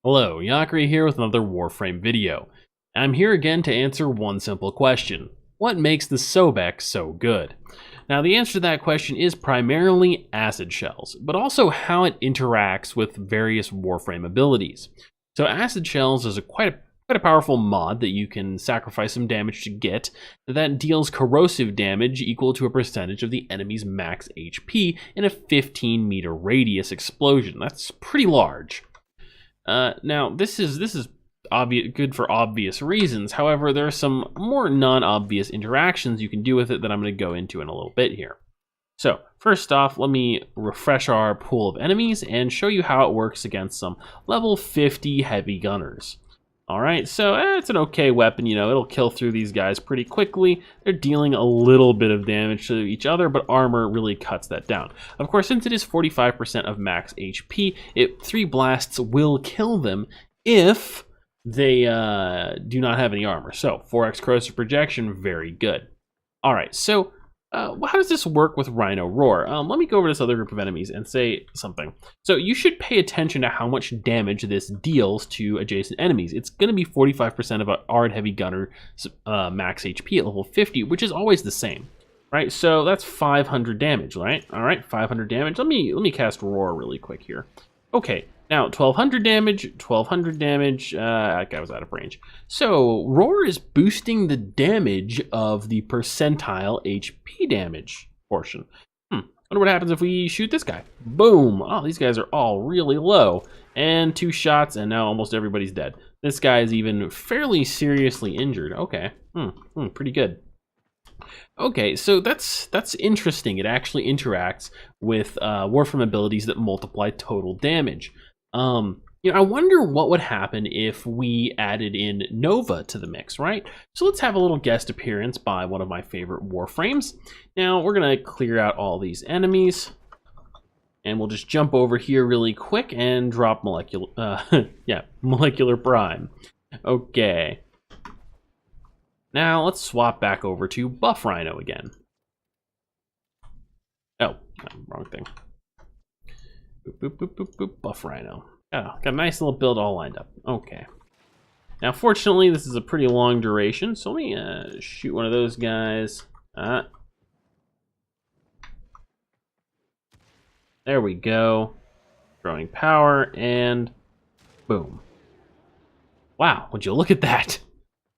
Hello, Yakri here with another Warframe video. I'm here again to answer one simple question. What makes the Sobek so good? Now the answer to that question is primarily acid shells, but also how it interacts with various Warframe abilities. So acid shells is quite a powerful mod that you can sacrifice some damage to get that deals corrosive damage equal to a percentage of the enemy's max HP in a 15-meter radius explosion. That's pretty large. Now, this is good for obvious reasons. However, there are some more non-obvious interactions you can do with it that I'm going to go into in a little bit here. So, first off, let me refresh our pool of enemies and show you how it works against some level 50 heavy gunners. Alright, so it's an okay weapon, you know, it'll kill through these guys pretty quickly. They're dealing a little bit of damage to each other, but armor really cuts that down. Of course, since it is 45% of max HP, 3 blasts will kill them if they do not have any armor. So, 4x corrosive projection, very good. Alright, so how does this work with Rhino Roar? Let me go over this other group of enemies and say something. So you should pay attention to how much damage this deals to adjacent enemies. It's going to be 45% of our heavy gunner max HP at level 50, which is always the same, right? So that's 500 damage, right? All right, 500 damage. Let me cast Roar really quick here. Okay. Now, 1200 damage, that guy was out of range. So, Roar is boosting the damage of the percentile HP damage portion. Wonder what happens if we shoot this guy. Boom! Oh, these guys are all really low. And 2 shots, and now almost everybody's dead. This guy is even fairly seriously injured. Okay, pretty good. Okay, so that's interesting. It actually interacts with Warframe abilities that multiply total damage. You know, I wonder what would happen if we added in Nova to the mix, right? So let's have a little guest appearance by one of my favorite Warframes. Now, we're going to clear out all these enemies. And we'll just jump over here really quick and drop Molecular Prime. Okay. Now, let's swap back over to Buff Rhino again. Oh, wrong thing. Boop, boop, boop, boop, boop, Buff Rhino. Oh, got a nice little build all lined up. Okay. Now, fortunately, this is a pretty long duration, so let me shoot one of those guys. There we go. Growing power, and boom. Wow, would you look at that?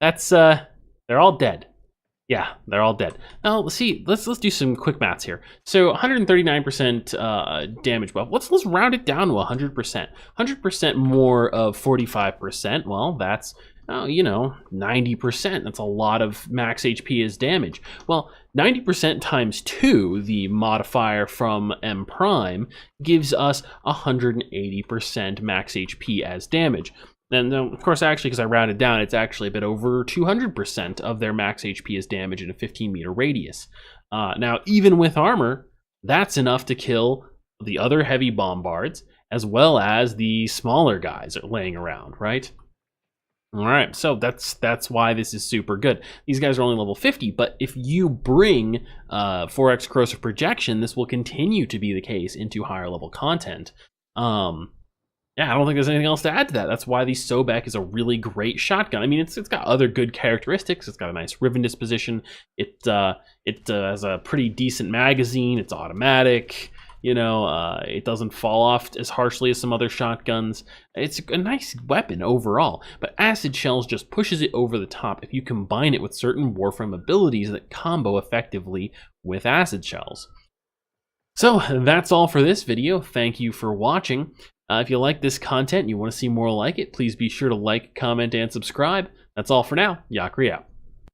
That's, they're all dead. Yeah, they're all dead. Now, let's see. Let's do some quick maths here. So, 139% damage buff. Let's round it down to 100%. 100% more of 45%. Well, that's you know, 90%. That's a lot of max HP as damage. Well, 90% times 2, the modifier from M Prime, gives us 180% max HP as damage. And of course, actually, because I rounded down, it's actually a bit over 200% of their max HP as damage in a 15-meter radius. Now, even with armor, that's enough to kill the other heavy bombards, as well as the smaller guys that are laying around, right? All right, so that's why this is super good. These guys are only level 50, but if you bring 4x corrosive projection, this will continue to be the case into higher level content. Yeah, I don't think there's anything else to add to that. That's why the Sobek is a really great shotgun. I mean, it's got other good characteristics. It's got a nice riven disposition. It has a pretty decent magazine. It's automatic. You know, it doesn't fall off as harshly as some other shotguns. It's a nice weapon overall, but acid shells just pushes it over the top if you combine it with certain Warframe abilities that combo effectively with acid shells. So that's all for this video. Thank you for watching. If you like this content and you want to see more like it, please be sure to like, comment, and subscribe. That's all for now. Yakri out.